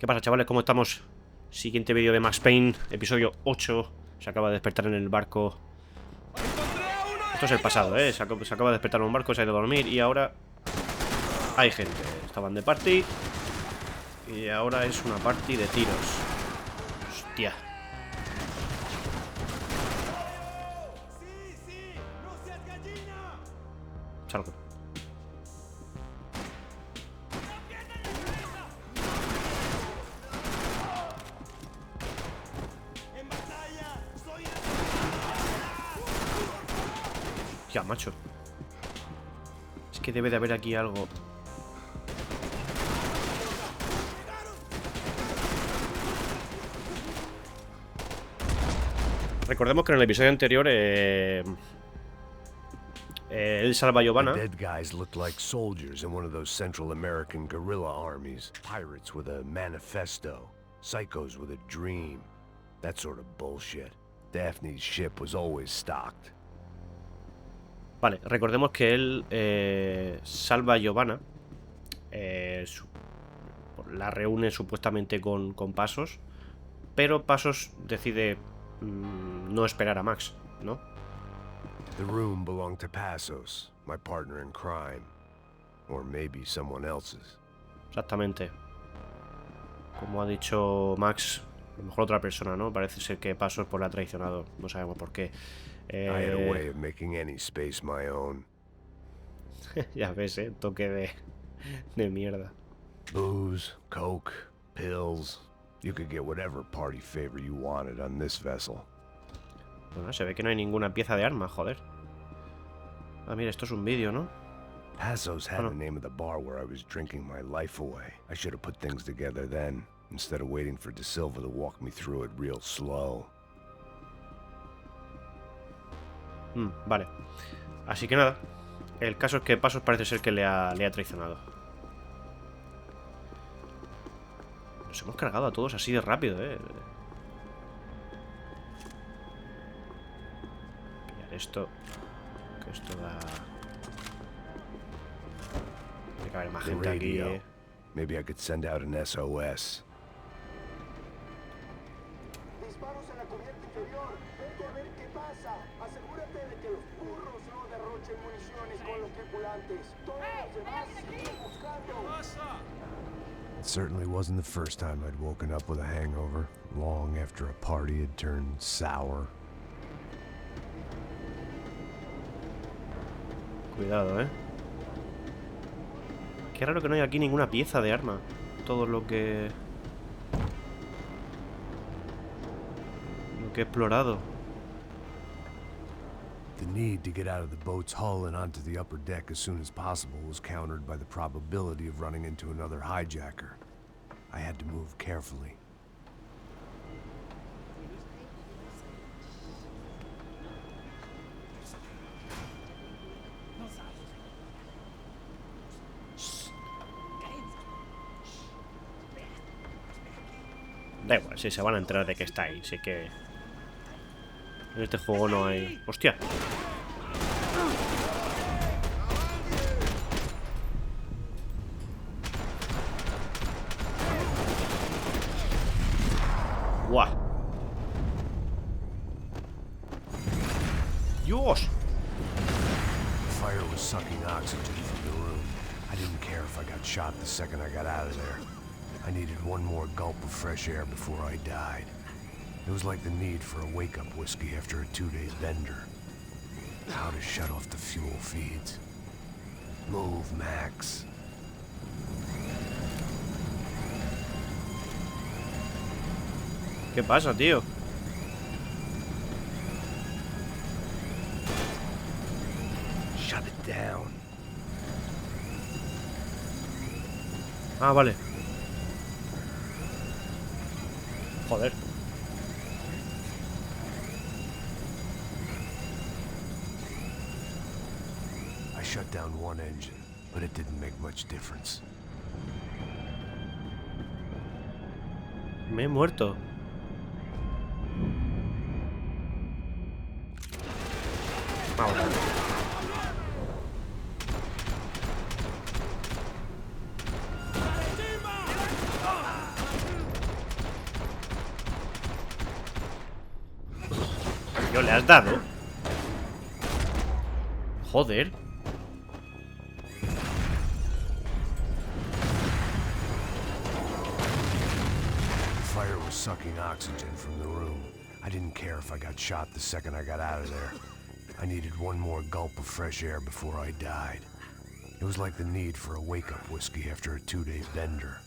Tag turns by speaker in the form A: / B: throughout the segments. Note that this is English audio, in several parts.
A: ¿Qué pasa, chavales? ¿Cómo estamos? Siguiente vídeo de Max Payne, episodio 8. Se acaba de despertar en el barco. Esto es el pasado, ¿eh? Se acaba de despertar en un barco, se ha ido a dormir y ahora hay gente. Estaban de party y ahora es una party de tiros. Hostia. Salgo. Ya, macho. Es que debe de haber aquí algo. Recordemos que en el episodio anterior él salva a Giovanna.
B: The dead guys looked like soldiers in one of those Central American guerrilla armies. Pirates with a manifesto. Psychos with a dream. That sort of bullshit. Daphne's ship was always stocked.
A: Vale, recordemos que él salva a Giovanna. La reúne supuestamente con Pasos. Pero Pasos decide no esperar a Max, ¿no?
B: The room belonged to Passos, my partner in crime. Or maybe someone else's.
A: Exactamente. Como ha dicho Max, a lo mejor otra persona, ¿no? Parece ser que Pasos pues la ha traicionado. No sabemos por qué.
B: I had a way of making any space my own.
A: Ya ves, toque de mierda.
B: Booze, coke, pills. You could get whatever party favor you wanted on this vessel.
A: Bueno, se ve que no hay ninguna pieza de arma, joder. Ah, mira, esto es un vídeo, ¿no?
B: Passos had the name of the bar where I was drinking my life away. I should have put things together then, instead of waiting for De Silva to walk me through it real slow.
A: Vale. Así que nada. El caso es que Pasos parece ser que le ha traicionado. Nos hemos cargado a todos así de rápido, Pillar esto. Que esto da... Tiene que haber más gente aquí,
B: Maybe I could send out an SOS.
C: Disparos en la cubierta inferior. Vete a ver qué pasa. Asegúrate de que los burros no derrochen municiones con los tripulantes. Todos los demás siguen buscando.
B: It certainly wasn't the first time I'd woken up with a hangover, long after a party had turned sour.
A: Cuidado, Qué raro que no haya aquí ninguna pieza de arma. Todo lo que he explorado.
B: The need to get out of the boat's hull and onto the upper deck as soon as possible was countered by the probability of running into another hijacker. I had to move carefully.
A: Da igual, si se van a enterar de que está ahí. Así que en este juego no hay... ¡Hostia! ¡Guau! ¡Dios!
B: The fire was sucking oxygen from the room. I didn't care if I got shot the second I got out of there. I needed one more gulp of fresh air before I died. It was like the need for a wake-up whiskey after a 2-day bender. How to shut off the fuel feeds. Move, Max.
A: ¿Qué pasa, tío?
B: Shut it down.
A: Ah, vale. Joder.
B: I shut down one engine, but it didn't make much difference.
A: Me he muerto. Vamos. Tío, ¿le has dado? Joder.
B: The fire was sucking oxygen from the room. I didn't care if I got shot the second I got out of there. I needed one more gulp of fresh air before I died. It was like the need for a wake-up whiskey after a 2-day bender.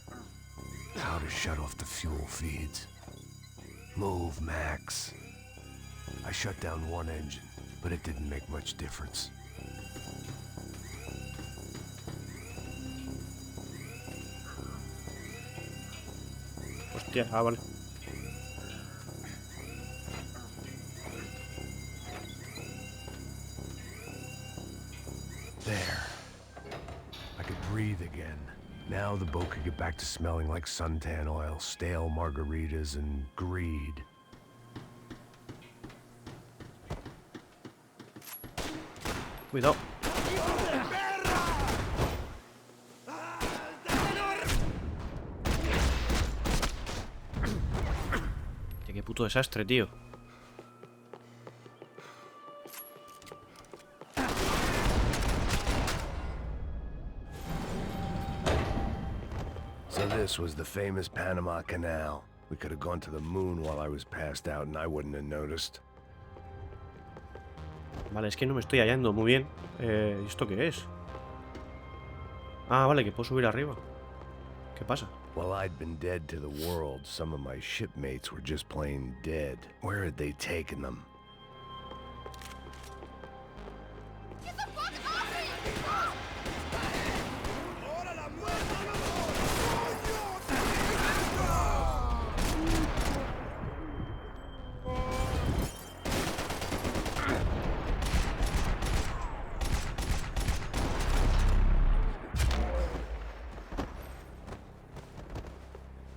B: How to shut off the fuel feeds. Move, Max. I shut down one engine, but it didn't make much difference.
A: Hostia, vale.
B: There. I could breathe again. Now the boat could get back to smelling like suntan oil, stale margaritas, and greed.
A: Cuidado. Qué puto desastre, tío.
B: So this was the famous Panama Canal. We could have gone to the moon while I was passed out and I wouldn't have noticed.
A: Vale, es que no me estoy hallando muy bien. ¿Esto qué es? Ah, vale, que puedo subir arriba. ¿Qué pasa?
B: While I'd been dead to the world, some of my shipmates were just plain dead. Where had they taken them?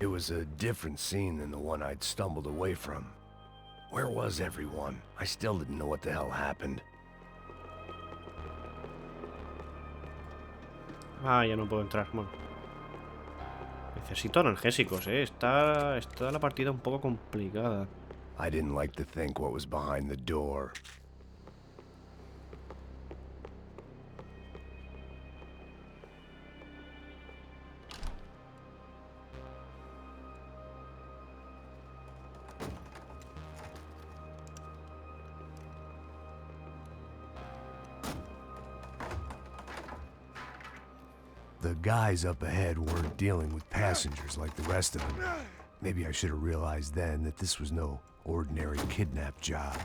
B: It was a different scene than the one I'd stumbled away from. Where was everyone? I still didn't know what the hell happened.
A: Ah, ya no puedo entrar. Bueno. Necesito analgésicos, Está la partida un poco complicada.
B: I didn't like to think what was behind the door. The guys up ahead weren't dealing with passengers like the rest of them. Maybe I should have realized then that this was no ordinary kidnap job.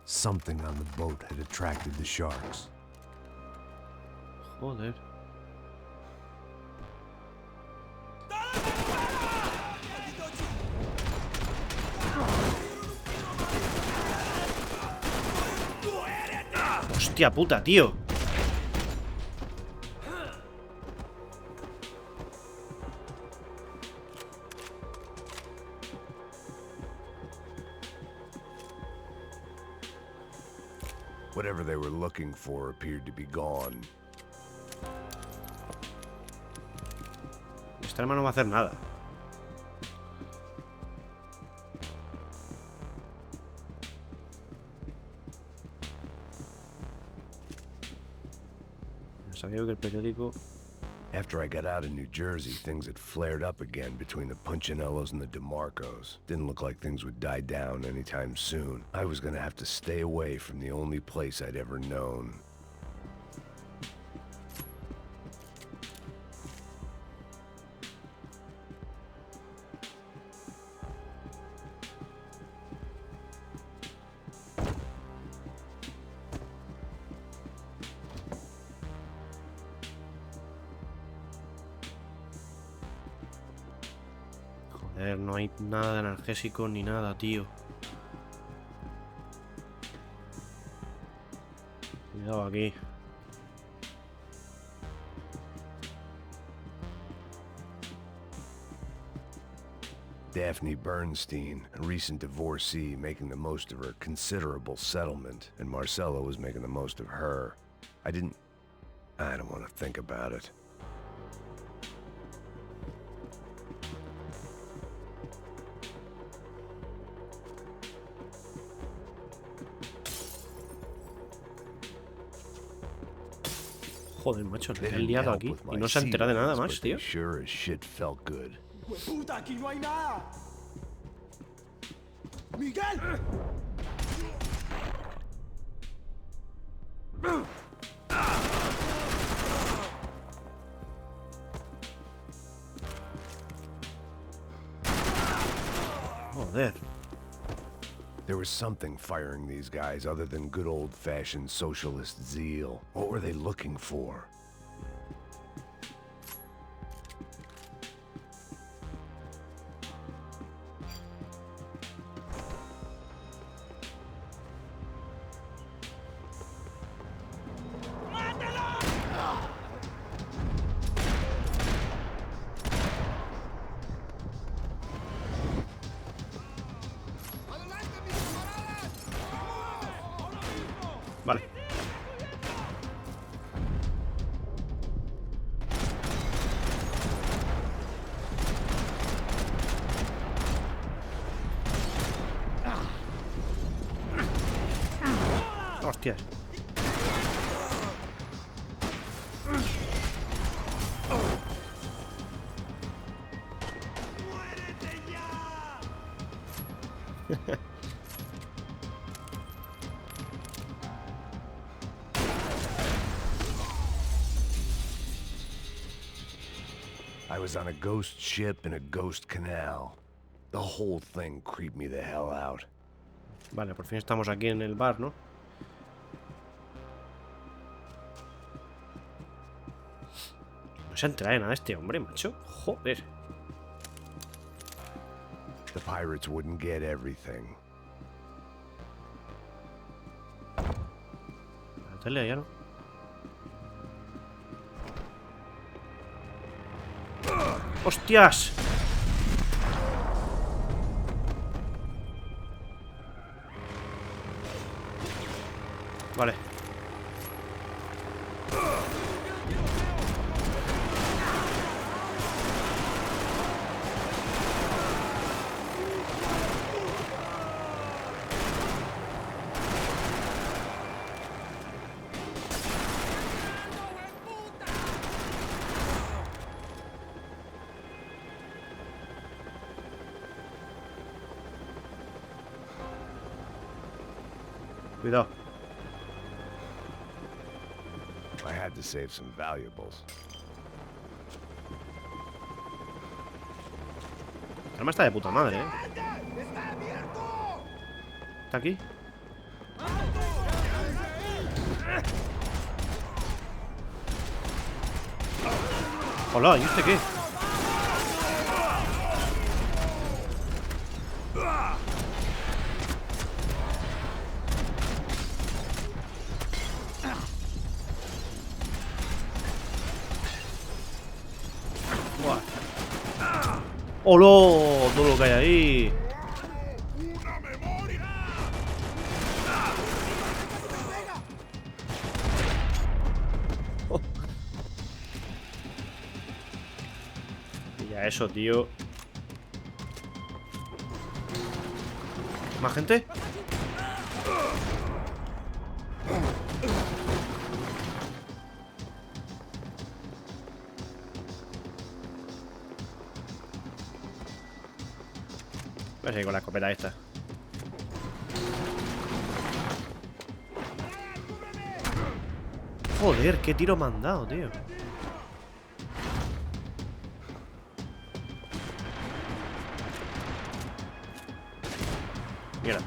B: Something on the boat had attracted the sharks.
A: Joder. Hostia puta, tío.
B: Whatever they were looking for appeared to be gone.
A: Esta arma no va a hacer nada. Sabía que el periódico...
B: After I got out of New Jersey, things had flared up again between the Punchinellos and the DeMarcos. Didn't look like things would die down anytime soon. I was gonna have to stay away from the only place I'd ever known.
A: Joder, no hay nada de analgésico ni nada, tío. Cuidado aquí.
B: Daphne Bernstein, a recent divorcee, making the most of her considerable settlement, and Marcella was making the most of her. I don't want to think about it.
A: Joder, macho,
B: They
A: le he
B: didn't
A: liado
B: help
A: aquí
B: with
A: y
B: my
A: no se ha enterado de nada
B: sea
A: más,
B: legs, but they
A: tío.
B: sure as shit felt good.
C: ¡Puta, aquí no hay nada! ¡Miguel!
A: Joder.
B: There was something firing these guys other than good old-fashioned socialist zeal. What were they looking for?
A: Vale. Hostias.
B: I was on a ghost ship in a ghost canal. The whole thing creeped me the hell out.
A: Vale, por fin estamos aquí en el bar, ¿no? No se entra de nada este hombre, macho. Joder.
B: The pirates wouldn't get everything.
A: La tele ya no. ¡Hostias! Vale. Cuidado.
B: I had to save some valuables.
A: El arma está de puta madre, ¿eh? ¿Está aquí? Hola, ¿y este qué? Buah. ¡Hola! Todo lo que hay ahí. Oh. Mira eso, tío. ¿Más gente? Voy a seguir con la escopeta esta. Joder, qué tiro me han dado, tío. Mierda.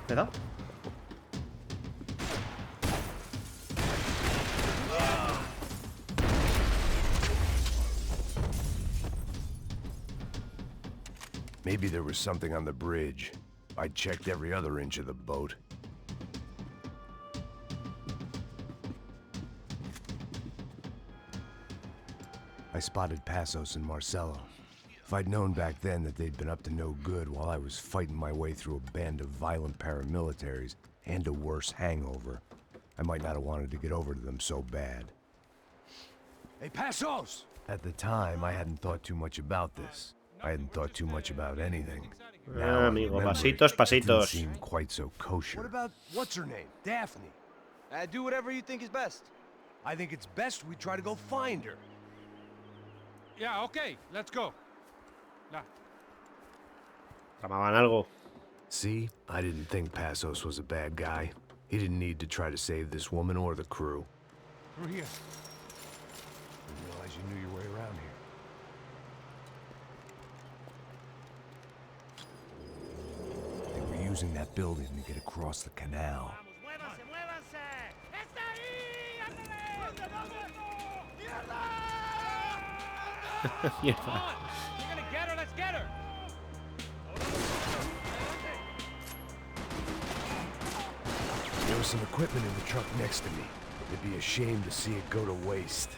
A: ¿Me da?
B: Maybe there was something on the bridge. I checked every other inch of the boat. I spotted Passos and Marcelo. If I'd known back then that they'd been up to no good while I was fighting my way through a band of violent paramilitaries and a worse hangover, I might not have wanted to get over to them so bad.
C: ¡Hey, Passos!
B: At the time, I hadn't thought too much about this. I hadn't thought too much about anything. Now,
A: Amigo,
B: remember,
A: pasitos,
B: it
A: pasitos.
B: didn't seem quite so
C: What
B: kosher.
C: about, what's her name? Daphne?
D: Do whatever you think is best.
B: I think it's best we try to go find her.
D: Yeah, okay, let's go. Nah.
A: Tramaban algo.
B: See, I didn't think Passos was a bad guy. He didn't need to try to save this woman or the crew.
D: Through here.
B: Didn't realize you knew your way around here. They were using that building to get across the canal.
A: Mierda.
D: We're gonna get her, let's get her!
B: There was some equipment in the truck next to me. It'd be a shame to see it go to waste.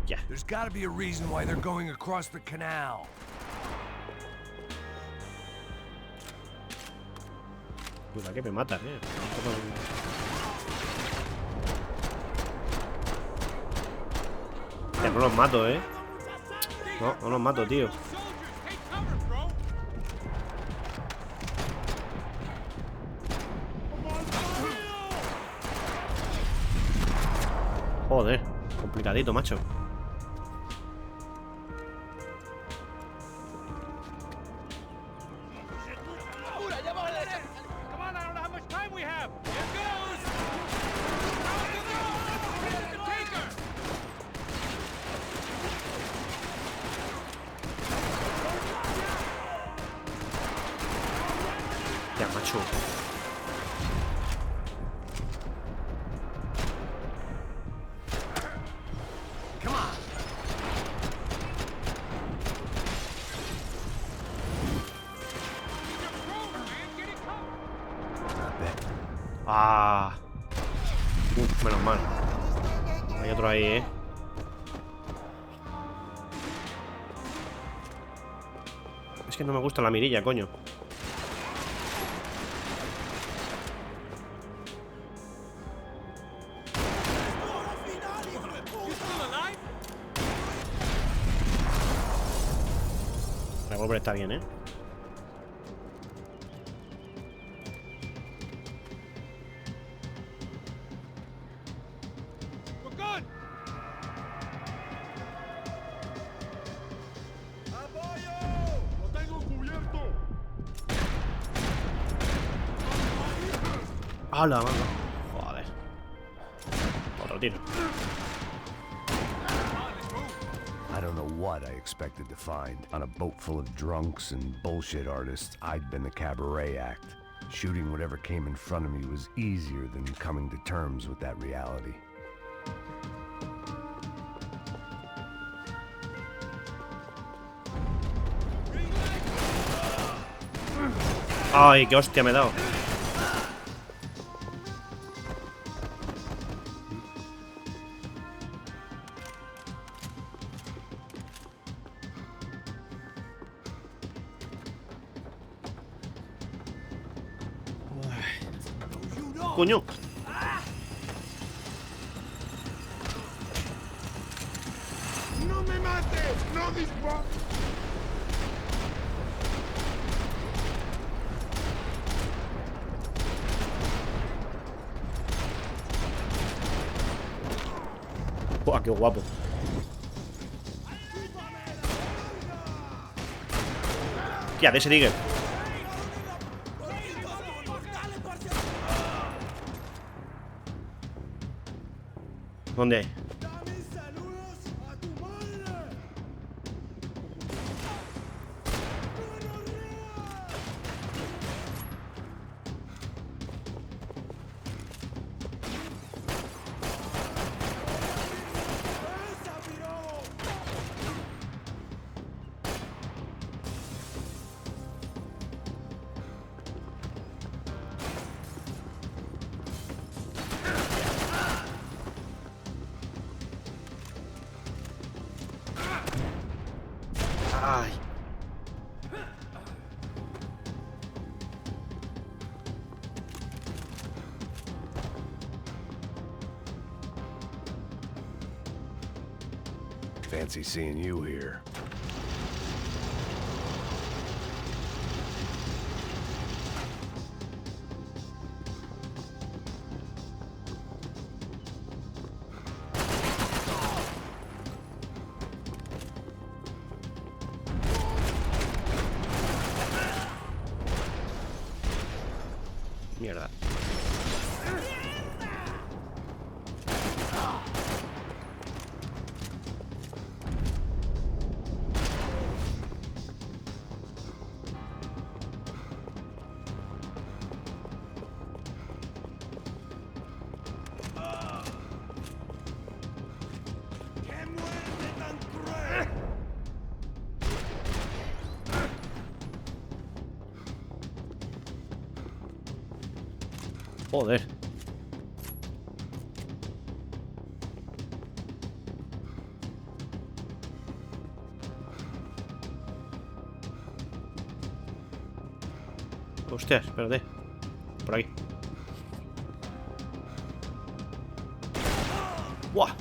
A: Ya.
B: There's got to be a reason why they're going across the canal.
A: Cuidado que me matan, Ya, no los mato, No, no los mato, tío. Joder, complicadito, macho. Ya, macho.
B: Come on.
A: Ah. Menos mal. Hay otro ahí, Es que no me gusta la mirilla, coño. El revólver está bien, ¡Hala, mano! Joder. Otro tiro.
B: I don't know what I expected to find. On a boat full of drunks and bullshit artists, I'd been the cabaret act. Shooting whatever came in front of me was easier than coming to terms with that reality.
A: ¡Ay, qué hostia me he dado! ¡Coño!
C: ¡No me mates! ¡No dispares!
A: ¡Buah, qué guapo! Tía, de ese tigre. ¿Dónde? Ay.
B: Fancy seeing you here.
A: Mierda. Joder. Hostias, espérate. Por aquí. ¡Buah!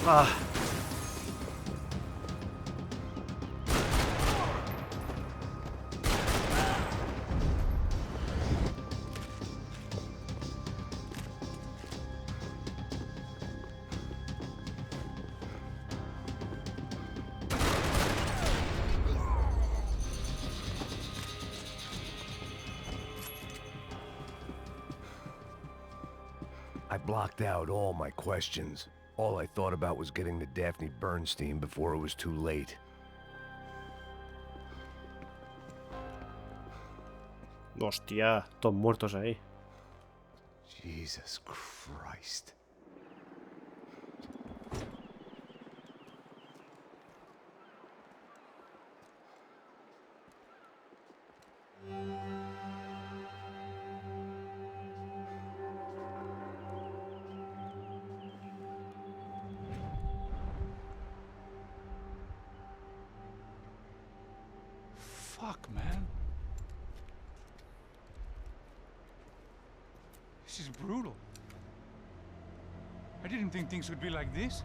A: ¡Ah!
B: I blocked out all my questions. All I thought about was getting to Daphne Bernstein before it was too late.
A: Hostia, todos muertos ahí.
B: Jesus Christ.
D: Fuck, man. This is brutal. I didn't think things would be like this.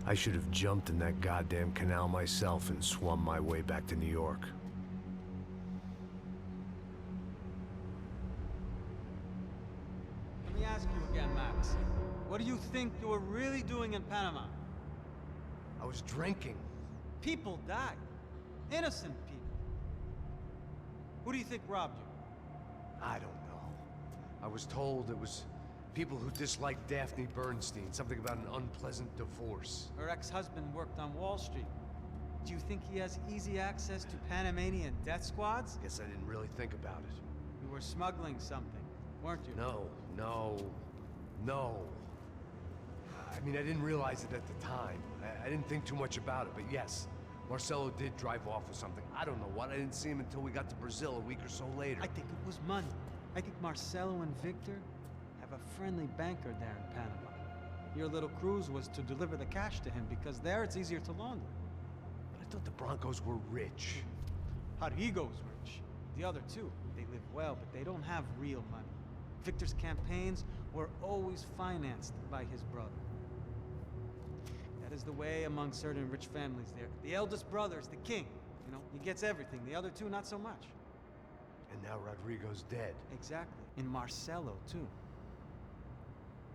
B: I should have jumped in that goddamn canal myself and swum my way back to New York.
E: Let me ask you again, Max. What do you think you were really doing in Panama?
B: I was drinking.
E: People died. Innocent people. Who do you think robbed you?
B: I don't know. I was told it was people who disliked Daphne Bernstein, something about an unpleasant divorce.
E: Her ex-husband worked on Wall Street. Do you think he has easy access to Panamanian death squads?
B: Guess I didn't really think about it.
E: You were smuggling something, weren't you?
B: No. I mean, I didn't realize it at the time. I didn't think too much about it, but yes, Marcelo did drive off with something. I don't know what. I didn't see him until we got to Brazil a week or so later.
E: I think it was money. I think Marcelo and Victor have a friendly banker there in Panama. Your little cruise was to deliver the cash to him because there it's easier to launder.
B: But I thought the Broncos were rich.
E: Rodrigo's rich. The other two, they live well, but they don't have real money. Victor's campaigns were always financed by his brother. That is the way among certain rich families there. The eldest brother is the king. You know, he gets everything. The other two, not so much.
B: And now Rodrigo's dead.
E: Exactly. And Marcelo, too.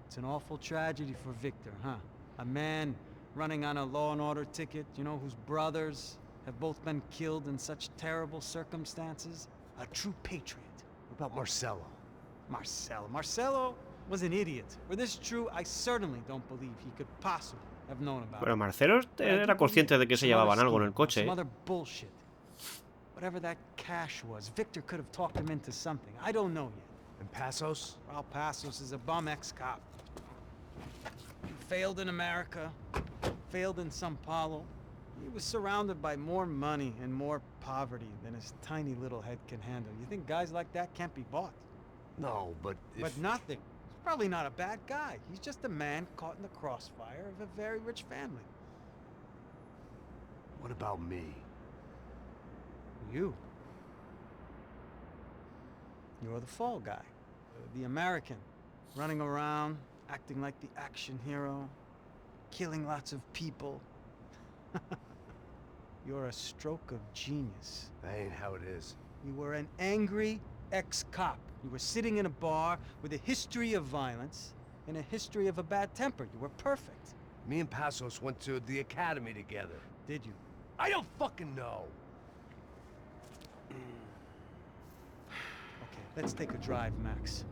E: It's an awful tragedy for Victor, huh? A man running on a law and order ticket, you know, whose brothers have both been killed in such terrible circumstances. A true patriot.
B: What about Marcelo?
E: Marcelo was an idiot. Were this true, I certainly don't believe he could possibly have known about
A: Bueno,
E: it.
A: Marcelo era consciente de que se llevaban algo en el coche.
E: Some other bullshit. Whatever that cash was, Victor could have talked him into something. I don't know yet.
B: And Passos?
E: Raul Passos is a bum ex-cop. He failed in America, failed in Sao Paulo. He was surrounded by more money and more poverty than his tiny little head can handle. You think guys like that can't be bought?
B: No, but if...
E: But nothing. He's probably not a bad guy. He's just a man caught in the crossfire of a very rich family.
B: What about me?
E: You. You're the fall guy. The American. Running around, acting like the action hero. Killing lots of people. You're a stroke of genius.
B: That ain't how it is.
E: You were an angry ex-cop. You were sitting in a bar with a history of violence and a history of a bad temper. You were perfect.
B: Me and Passos went to the academy together.
E: Did you?
B: I don't fucking know.
E: Okay, let's take a drive, Max.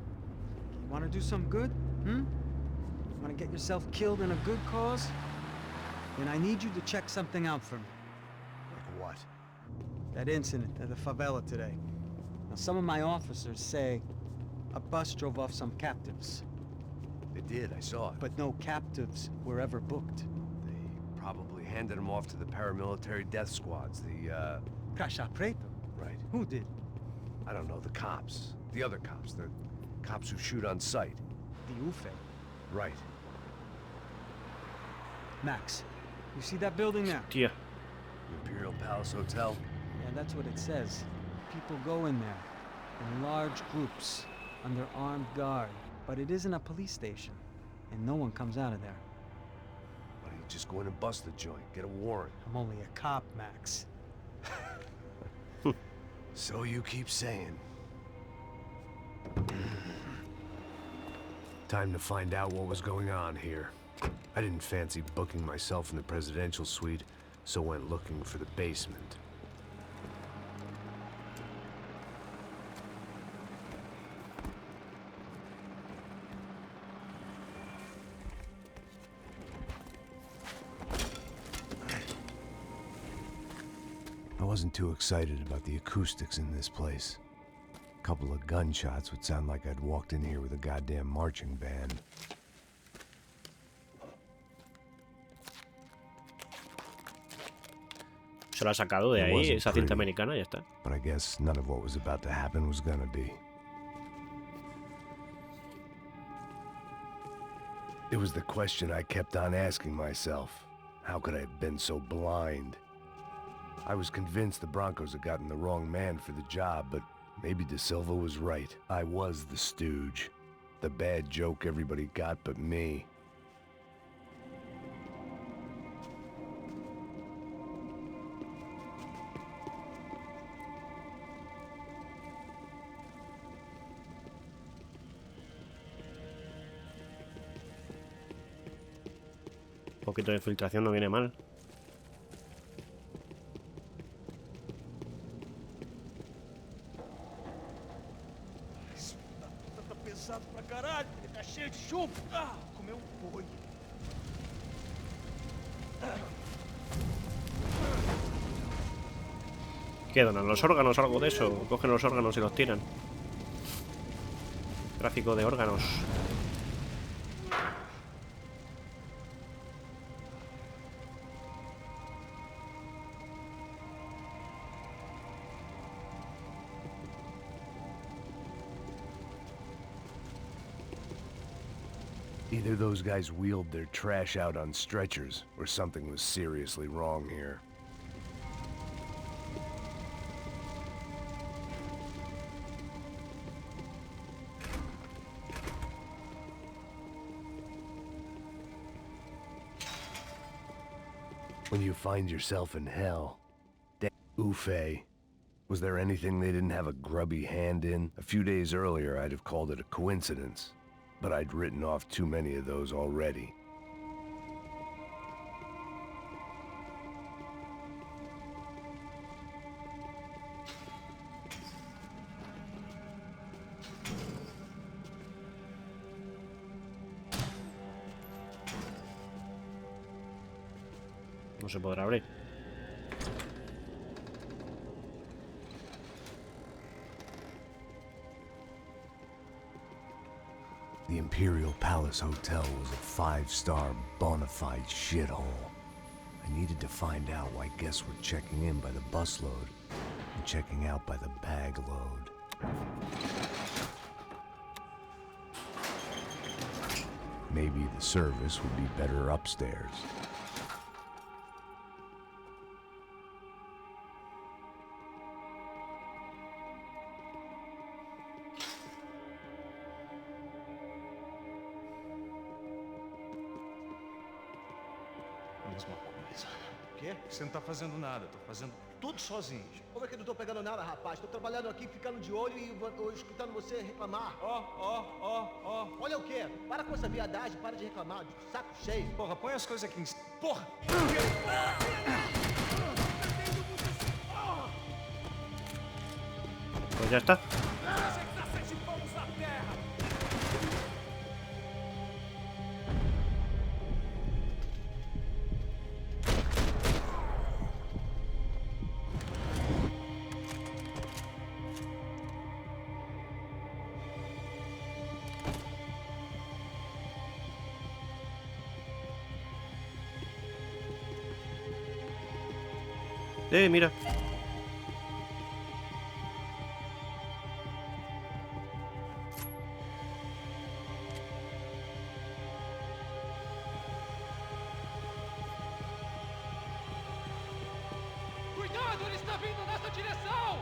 E: You want to do some good? Want to get yourself killed in a good cause? Then I need you to check something out for me.
B: Like what?
E: That incident at the favela today. Now, some of my officers say a bus drove off some captives,
B: They did, I saw it.
E: but no captives were ever booked.
B: They probably handed them off to the paramilitary death squads, the,
E: Cacha Pietro.
B: Right.
E: Who did?
B: I don't know, the cops. The other cops, the cops who shoot on sight.
E: The UFE.
B: Right.
E: Max, you see that building there?
A: Tía.
B: Imperial Palace Hotel.
E: Yeah, that's what it says. People go in there in large groups under armed guard, but it isn't a police station, and no one comes out of there.
B: Why don't you just go in and bust the joint, get a warrant?
E: I'm only a cop, Max.
B: So you keep saying. Time to find out what was going on here. I didn't fancy booking myself in the presidential suite, so went looking for the basement. I wasn't too excited about the acoustics in this place. A couple of gunshots would sound like I'd walked in here with a goddamn marching band.
A: Se lo ha sacado de
B: It
A: ahí,
B: wasn't
A: esa cinta
B: pretty,
A: americana, ya está.
B: but I guess none of what was about to happen was gonna be. It was the question I kept on asking myself. How could I have been so blind? I was convinced the Broncos had gotten the wrong man for the job, but maybe De Silva was right. I was the stooge. The bad joke everybody got but me.
A: Un poquito de filtración no viene mal.
C: Tá pesado pra caralho, ele tá cheio de chumbo. Ah, comeu boi.
A: ¿Qué donan? ¿Los órganos o algo de eso? Cogen los órganos y los tiran. Tráfico de órganos.
B: Either those guys wheeled their trash out on stretchers, or something was seriously wrong here. When you find yourself in hell, that UFE. Was there anything they didn't have a grubby hand in? A few days earlier, I'd have called it a coincidence. But I'd written off too many of those already.
A: No se podrá abrir.
B: The Imperial Palace Hotel was a five-star, bona fide shithole. I needed to find out why guests were checking in by the busload and checking out by the bag load. Maybe the service would be better upstairs.
F: Mesma coisa.
G: Quê?
F: Você não tá fazendo nada, tô fazendo tudo sozinho.
G: Como é que eu não tô pegando nada, rapaz? Tô trabalhando aqui, ficando de olho e escutando você reclamar.
F: Ó.
G: Olha o quê? Para com essa viadagem, para de reclamar. Saco cheio.
F: Porra, põe as coisas aqui em... Porra!
A: Pues ya está. Mira.
H: Cuidado, ele está vindo nessa direção!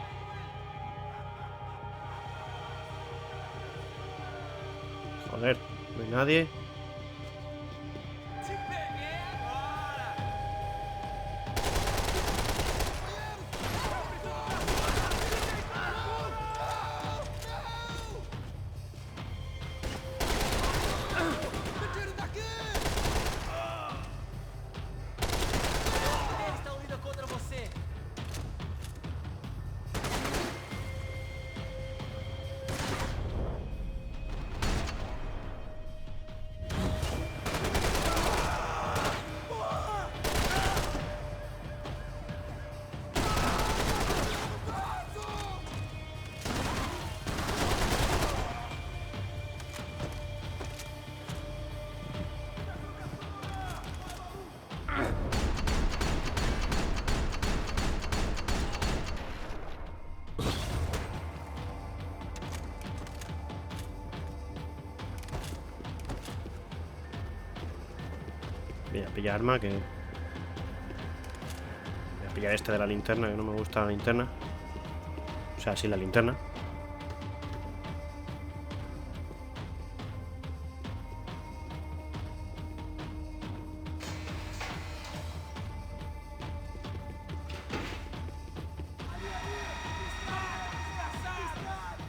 A: Joder, no hay nadie.
H: Te peguei agora! Me tire daqui! Eles estão indo contra você!
A: Voy a pillar arma, que... Voy a pillar este de la linterna, que no me gusta la linterna. O sea, sí, la linterna.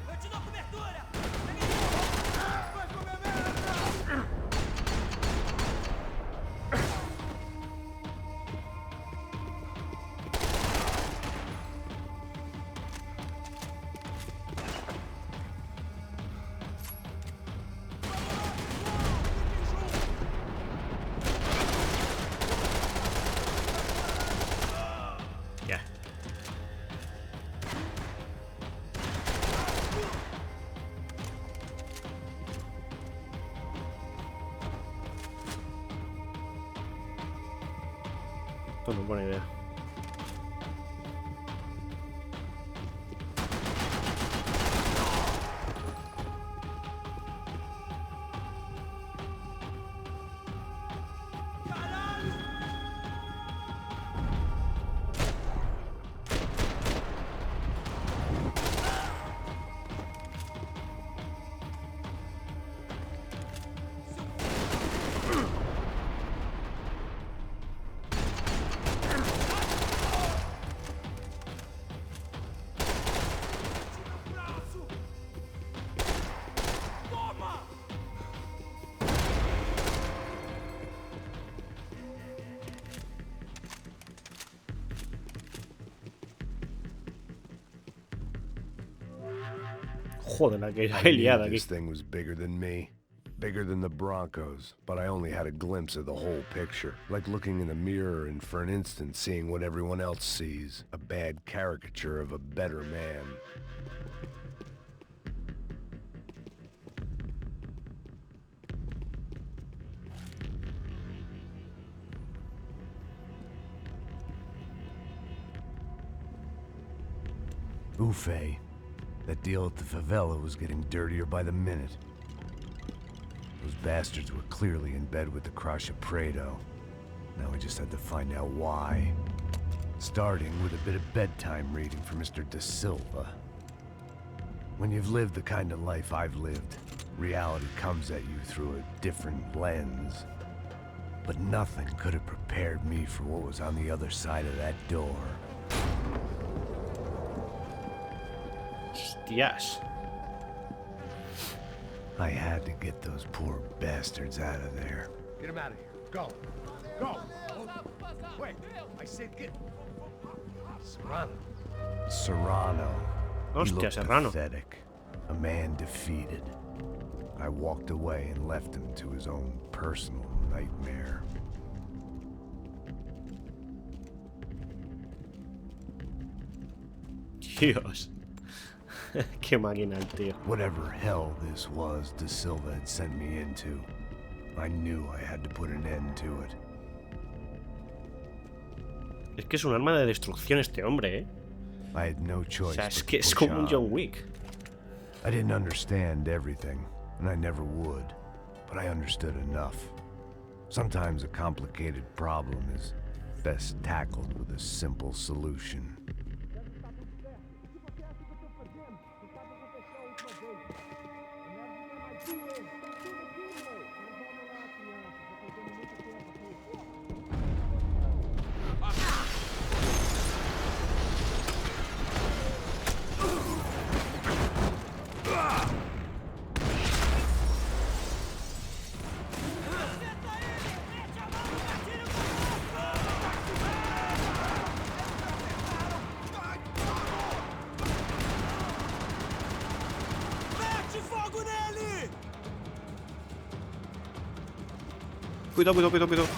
H: Eu te dou cobertura!
A: Ya. Esto no es buena idea. Joder, la que
B: I
A: hay
B: knew
A: liada aquí.
B: this thing was bigger than me. Bigger than the Broncos, but I only had a glimpse of the whole picture. Like looking in the mirror and for an instant seeing what everyone else sees. A bad caricature of a better man. Ufay. That deal at the favela was getting dirtier by the minute. Those bastards were clearly in bed with the Cacha Pietro. Now we just had to find out why. Starting with a bit of bedtime reading for Mr. Da Silva. When you've lived the kind of life I've lived, reality comes at you through a different lens. But nothing could have prepared me for what was on the other side of that door.
A: Yes.
B: I had to get those poor bastards out of there.
G: Get him out of here. Go. Go. Wait. I said get... Serrano.
B: Serrano. He
A: Hostia,
B: looked
A: Serrano.
B: pathetic. A man defeated. I walked away and left him to his own personal nightmare.
A: Dios. Qué máquina el tío.
B: Whatever hell this was Da Silva had sent me into, I knew I had to put an end to it.
A: Es que es un arma de destrucción este hombre, ¿eh?
B: I had no
A: O
B: choice
A: sea, es
B: but
A: que
B: to
A: es
B: push
A: como un
B: on.
A: John Wick.
B: I didn't understand everything, and I never would, but I understood enough. Sometimes a complicated problem is best tackled with a simple solution.
A: Cuidado, cuidado, cuidado, cuidado.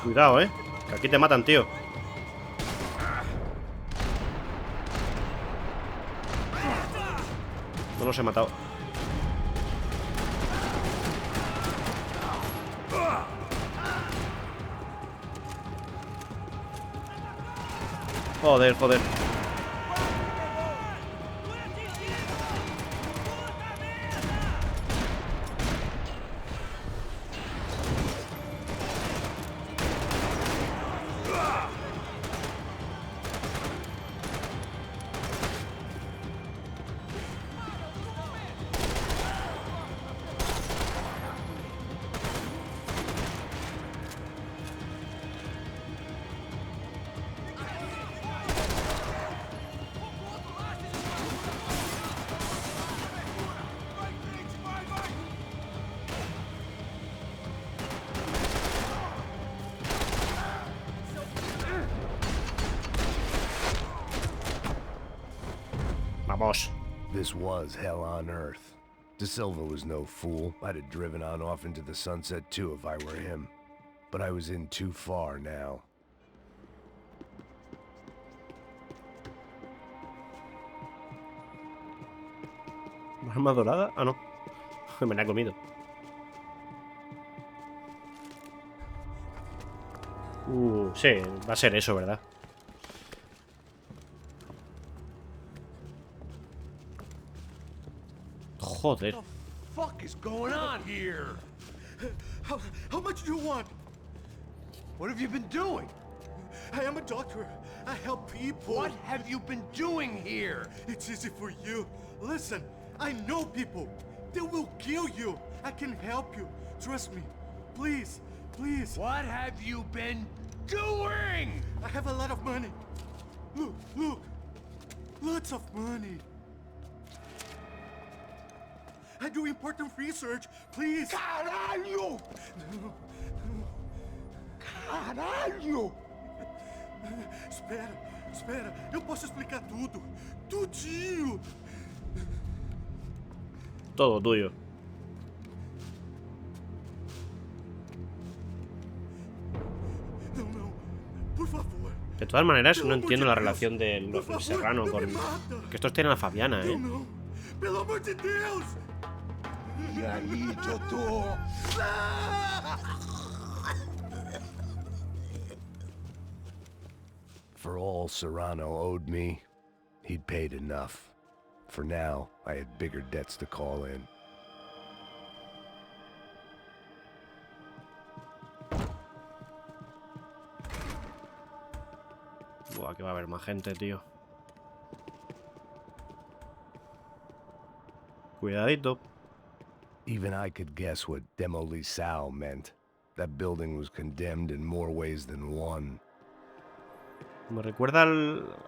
A: Cuidado, que aquí te matan, tío. No los he matado. Joder, joder. Vamos.
B: This was hell on earth. Da Silva was no fool. I'd have driven on off into the sunset too if I were him. But I was in too far now.
A: ¿Arma dorada? Ah, no. Me la he comido. Sí, va a ser eso, ¿verdad? Joder.
G: What the fuck is going on here?
C: How much do you want?
G: What have you been doing?
C: I am a doctor. I help people.
G: What have you been doing here?
C: It's easy for you. Listen, I know people. They will kill you. I can help you. Trust me. Please, please.
G: What have you been doing?
C: I have a lot of money. Look, look. Lots of money. I do important research. Please.
G: Caralho! Caralho!
C: Espera, espera. Eu posso explicar tudo. Tudinho.
A: Todo tuyo.
C: Não, não. Por favor.
A: De todas maneras, no entiendo la relación de los Serrano con... Que estos tienen a Fabiana,
C: Não, não. Pelo amor de Deus.
B: For all Serrano owed me, he'd paid enough. For now, I had bigger debts to call in.
A: Buah, que va a haber más gente, tío. Cuidadito.
B: Even I could guess what demolisal meant. That building was condemned in more ways than one.
A: Me recuerda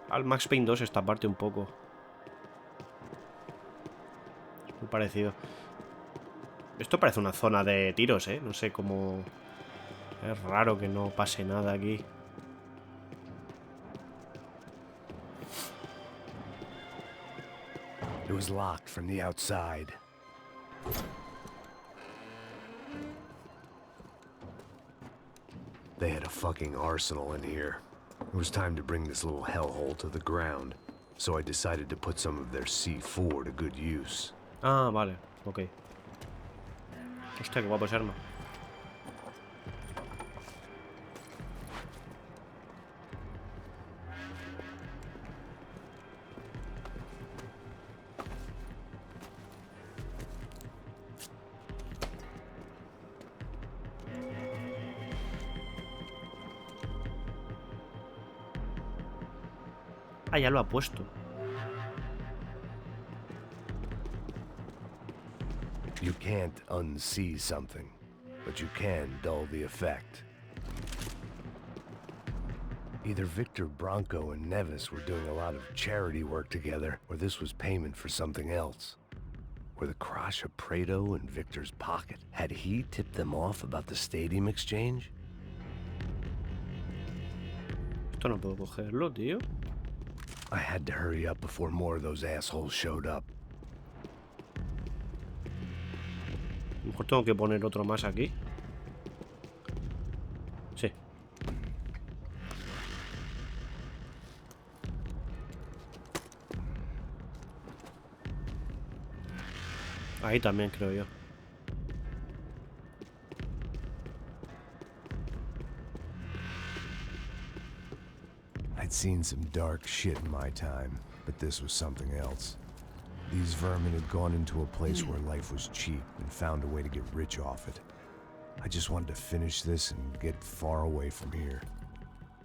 A: al Max Payne 2 esta parte un poco. Es muy parecido. Esto parece una zona de tiros, ¿eh? No sé cómo... Es raro que no pase nada aquí.
B: It was locked from the outside. They had a fucking arsenal in here. It was time to bring this little hellhole to the ground, so I decided to put some of their C4 to good use.
A: Ah, vale, ok. Hostia, qué guapo ese arma. Ah, ya lo ha puesto.
B: You can't unsee something, but you can dull the effect. Either Victor Bronco and Nevis were doing a lot of charity work together, or this was payment for something else. Were the Crasha Prado in Victor's pocket? Had he tipped them off about the stadium exchange?
A: Esto no puedo cogerlo, tío.
B: I had to hurry up before more of those assholes showed up.
A: A lo mejor tengo que poner otro más aquí. Sí. Ahí también, creo yo.
B: I'd seen some dark shit in my time, but this was something else. These vermin had gone into a place where life was cheap and found a way to get rich off it. I just wanted to finish this and get far away from here.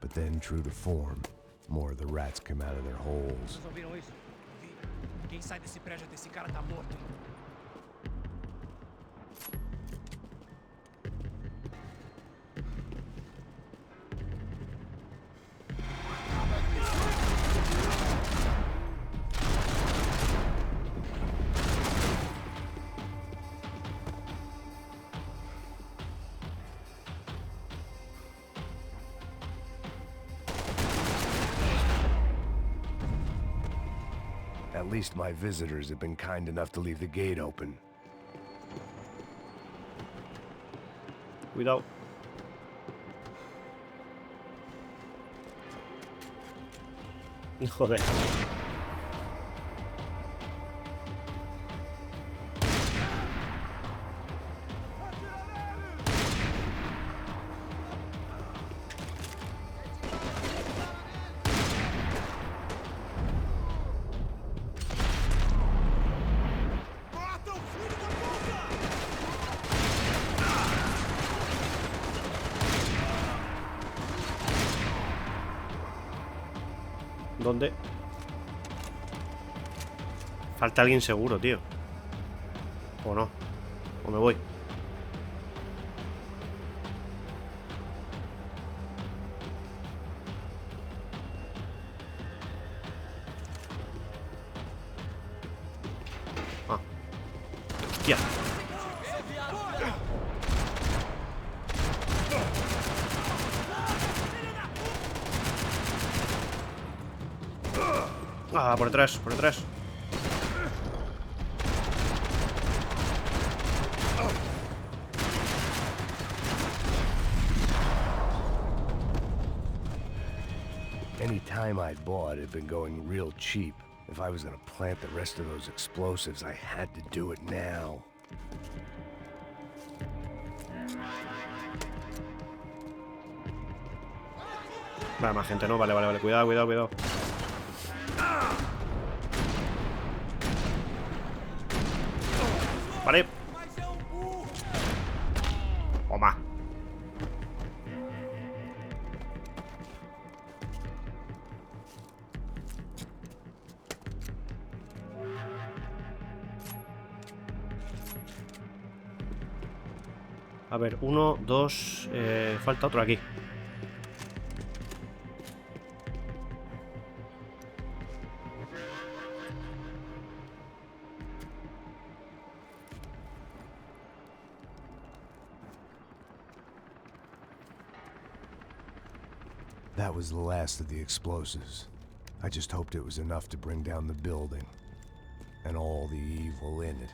B: But then, true to form, more of the rats came out of their holes.
H: Vocês ouviram isso? Vi. Quem sai desse prédio desse cara tá morto.
B: At least my visitors have been kind enough to leave the gate open.
A: Cuidado. Joder. ¿Dónde? Falta alguien seguro, tío. O no. O me voy. Ah. Hostia. Ah, por detrás, por detrás.
B: Any time I'd bought had been going real cheap. If I was gonna plant the rest of those explosives, I had to do it now.
A: Vale, más gente, ¿no? Vale, vale, vale. Cuidado, cuidado, cuidado. Vale. Toma. A ver, 1, 2... falta otro aquí.
B: That was the last of the explosives. I just hoped it was enough to bring down the building. And all the evil in it.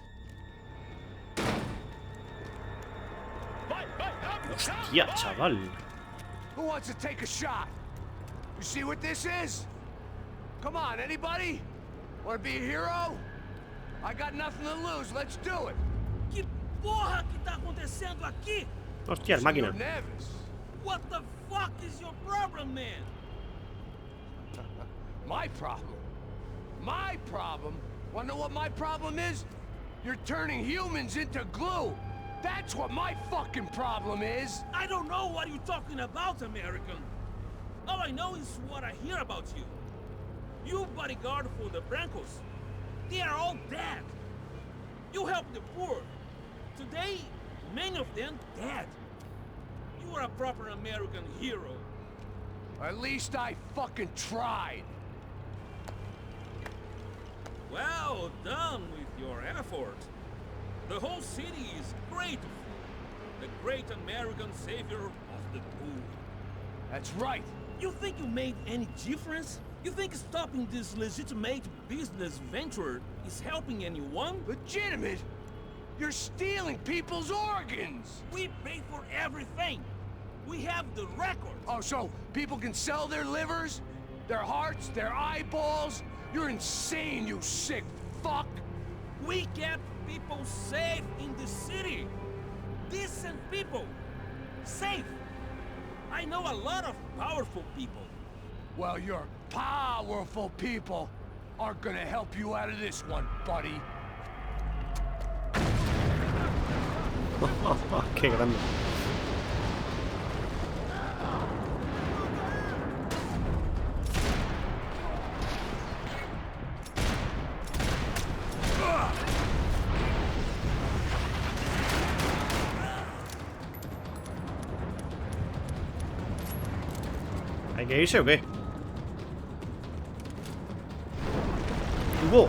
A: Hostia, chaval.
B: Who wants to take a shot? You see what this is? Come on, anybody? Want to be a hero? I got nothing to lose. Let's do it.
H: Que porra que tá acontecendo aqui?
A: Hostia, el máquina.
B: You're nervous.
H: What the fuck is your problem, man?
B: My problem? My problem? Wanna know what my problem is? You're turning humans into glue. That's what my fucking problem is.
H: I don't know what you're talking about, American. All I know is what I hear about you. You bodyguard for the Brancos. They are all dead. You help the poor. Today, many of them dead. You are a proper American hero.
B: At least I fucking tried.
H: Well done with your effort. The whole city is grateful. The great American savior of the poor.
B: That's right.
H: You think you made any difference? You think stopping this legitimate business venture is helping anyone?
B: Legitimate? You're stealing people's organs!
H: We pay for everything. We have the records.
B: Oh, so people can sell their livers? Their hearts? Their eyeballs? You're insane, you sick fuck!
H: We kept people safe in the city. Decent people. Safe. I know a lot of powerful people.
B: Well, your powerful people aren't gonna help you out of this one, buddy.
A: Qué grande. ¿Hay que irse o qué? ¡Hugo!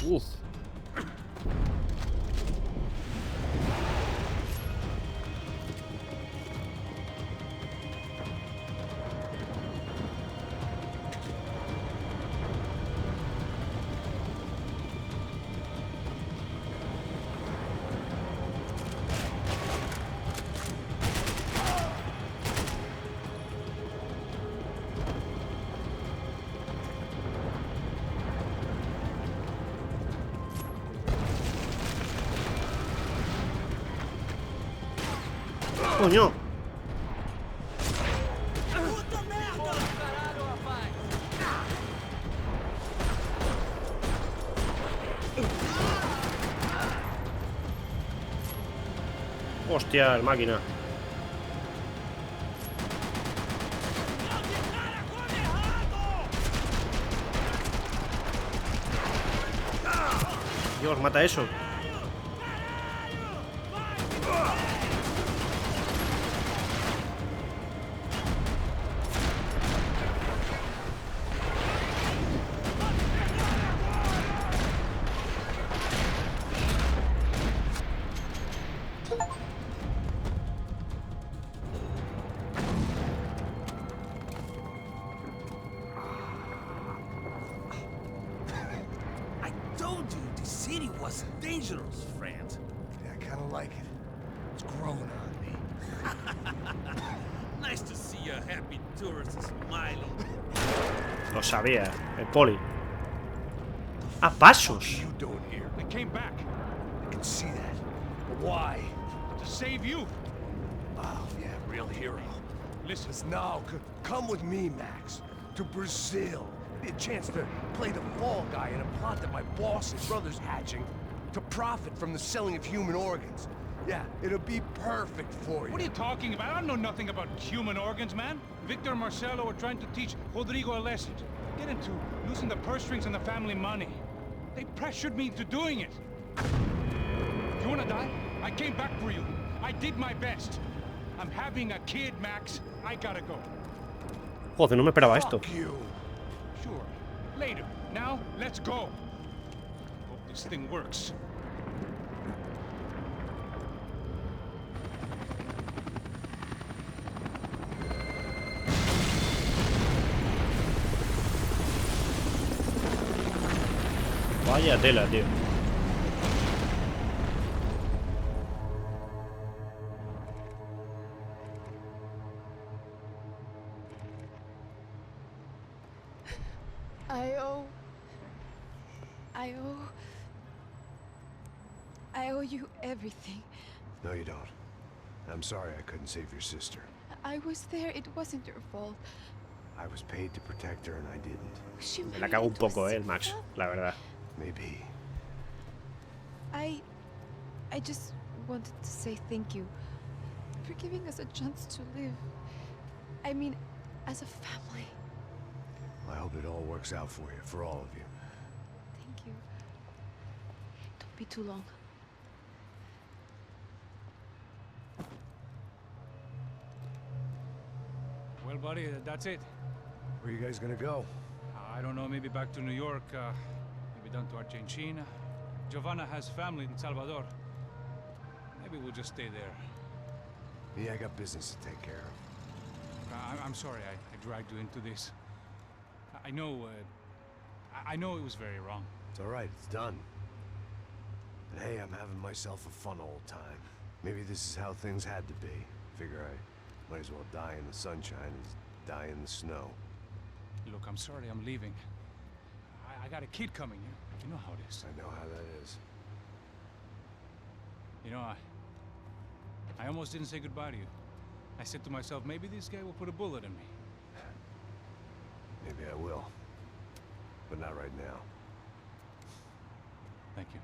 A: Uf. Coño. Hostia, el máquina. Dios, mata eso.
B: growing on me.
H: Nice to see a happy tourist smiling.
A: Lo sabía, el poli. Ah, pasos.
B: You doing here?
D: I came back
B: I can see that. But why?
D: to save you.
B: Oh, yeah, real hero.
D: Listen,
B: Now, come with me, Max. To Brazil. Be a chance to play the fall guy in a plot that my boss's brother's hatching to profit from the selling of human organs. Yeah, it'll be perfect for you.
D: what are you talking about? I don't know nothing about human organs, man. Victor and Marcelo are trying to teach Rodrigo a lesson. Get into losing the purse strings and the family money. They pressured me into doing it. You wanna die? I came back for you. I did my best. I'm having a kid, Max. I gotta go.
A: Joder, no me esperaba esto.
B: Fuck you.
D: Sure. Later. Now, let's go. Hope this thing works.
A: Vaya tela, tío.
I: I owe you everything.
B: No, you don't. I'm sorry I couldn't save your sister.
I: I was there. It wasn't your fault.
B: I was paid to protect her and I didn't.
I: She
A: Me la
I: married
A: cago un
I: into a
A: poco, el
I: sick
A: Max,
I: man.
A: la verdad.
B: Maybe.
I: I just wanted to say thank you for giving us a chance to live. I mean, as a family.
B: I hope it all works out for you, for all of you.
I: Thank you. Don't be too long.
D: Well, buddy, that's it.
B: Where are you guys gonna go?
D: I don't know, maybe back to New York, maybe down to Argentina. Giovanna has family in Salvador. Maybe we'll just stay there.
B: Yeah, I got business to take care of.
D: I'm sorry I dragged you into this. I know it was very wrong.
B: It's all right, it's done. But hey, I'm having myself a fun old time. Maybe this is how things had to be. Figure I might as well die in the sunshine as die in the snow.
D: Look, I'm sorry I'm leaving. I got a kid coming, you know how it is.
B: I know how that is.
D: You know, I almost didn't say goodbye to you. I said to myself, maybe this guy will put a bullet in me.
B: Maybe I will. But not right now.
D: Thank you.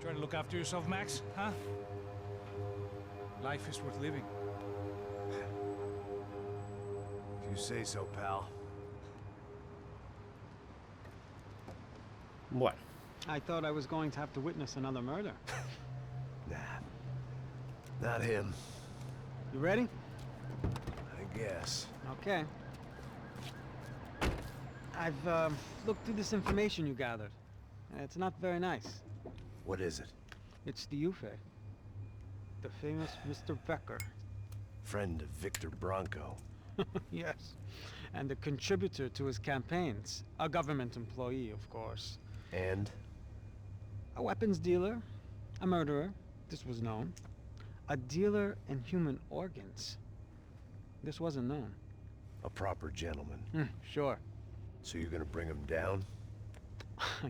D: Try to look after yourself, Max, huh? Life is worth living.
B: If you say so, pal.
A: Bueno,
E: I thought I was going to have to witness another murder.
B: Nah. Not him.
E: You ready?
B: I guess.
E: Okay. I've looked through this information you gathered. It's not very nice.
B: What is it?
E: It's the Ufe. The famous Mr. Becker.
B: Friend of Victor Bronco.
E: Yes. And a contributor to his campaigns. A government employee, of course.
B: And?
E: A weapons dealer. A murderer. This was known. A dealer in human organs. This wasn't known.
B: A proper gentleman.
E: Sure.
B: So you're gonna bring him down?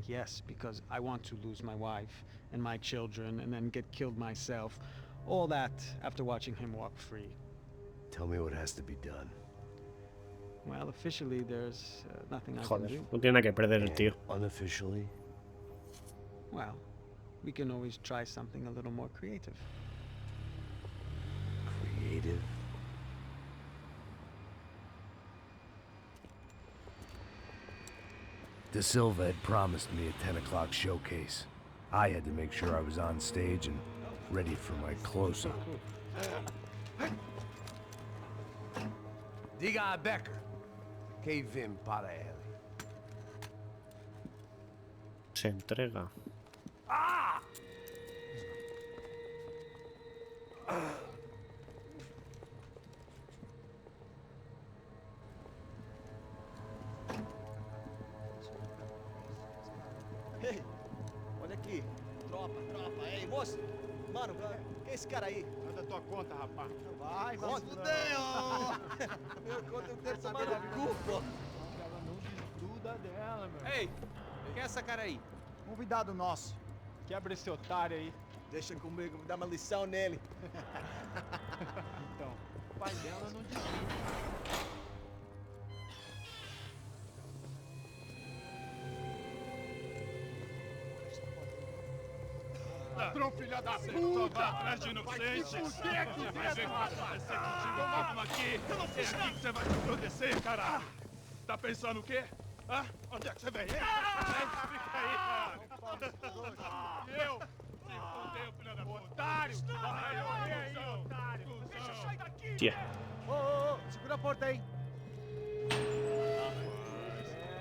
E: Yes, because I want to lose my wife and my children and then get killed myself. All that after watching him walk free.
B: Tell me what has to be done.
E: Well, officially there's nothing I can
A: joder,
E: do.
A: no tiene nada que perder el tío.
B: And unofficially?
E: Well, we can always try something a little more creative.
B: Creative? De Silva had promised me a 10 o'clock showcase. I had to make sure I was on stage and ready for my close-up. Diga a Becker. Que vim para ele.
A: Se entrega.
C: Hey, olha aqui.
J: moço. Mano, que é esse cara aí?
G: Manda tua conta, rapaz.
J: Vai, fudeu! Meu conta eu quero tomar no cu, pô.
G: Ela não desgruda dela, meu.
K: Ei, quem é essa cara aí?
G: Convidado nosso. Quebra esse otário aí.
J: Deixa comigo, vou dar uma lição nele.
G: Então, o pai dela não desgruda. Ladrão, filha da puta! Atrás de inocentes! Vai ver o que vai acontecer contigo, vamos aqui! Eu não fiz nada! Você vai te acontecer, caralho! Tá pensando o quê? Hã? Onde é que você vem, hein? Fica aí, caralho! Eu? Se fodeu, filha da puta! Otário! Vai morrer aí, otário! Deixa eu sair daqui!
A: Tia.
J: Ô, segura a porta aí.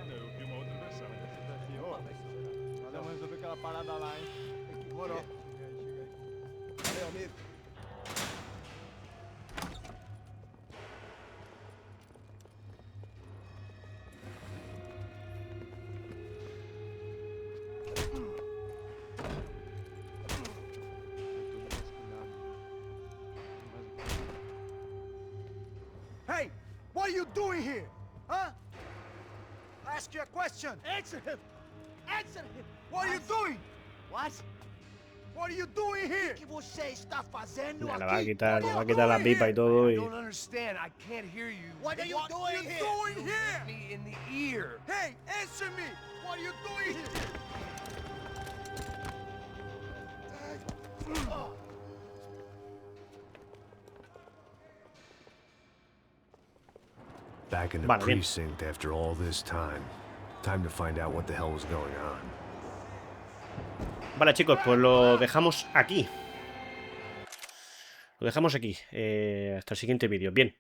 G: Eu vi uma outra versão. Vamos resolver aquela parada lá, hein?
J: Demorou. Valeu, amigo.
G: Hey! What are you doing here? Huh? I ask you a question.
J: Answer him! Answer him!
G: What are you doing?
J: What?
G: What are you doing here?
J: O que você está fazendo
A: Le
J: aqui?
A: va a quitar la pipa y todo.
B: I
A: Y...
B: don't understand. I can't hear you.
J: What are you doing here?
G: Doing here?
B: Me in the ear.
G: Hey, answer me! What are you doing here?
B: Back in the
A: Vale, bien.
B: precinct after all this time. Time to find out what the hell was going on.
A: Vale, chicos, pues lo dejamos aquí. Lo dejamos aquí. Hasta el siguiente vídeo. Bien.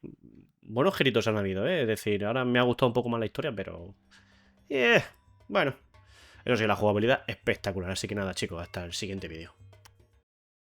A: Buenos giritos han habido, ¿eh? Es decir, ahora me ha gustado un poco más la historia, pero... bueno. Eso sí, la jugabilidad espectacular. Así que nada, chicos, hasta el siguiente vídeo.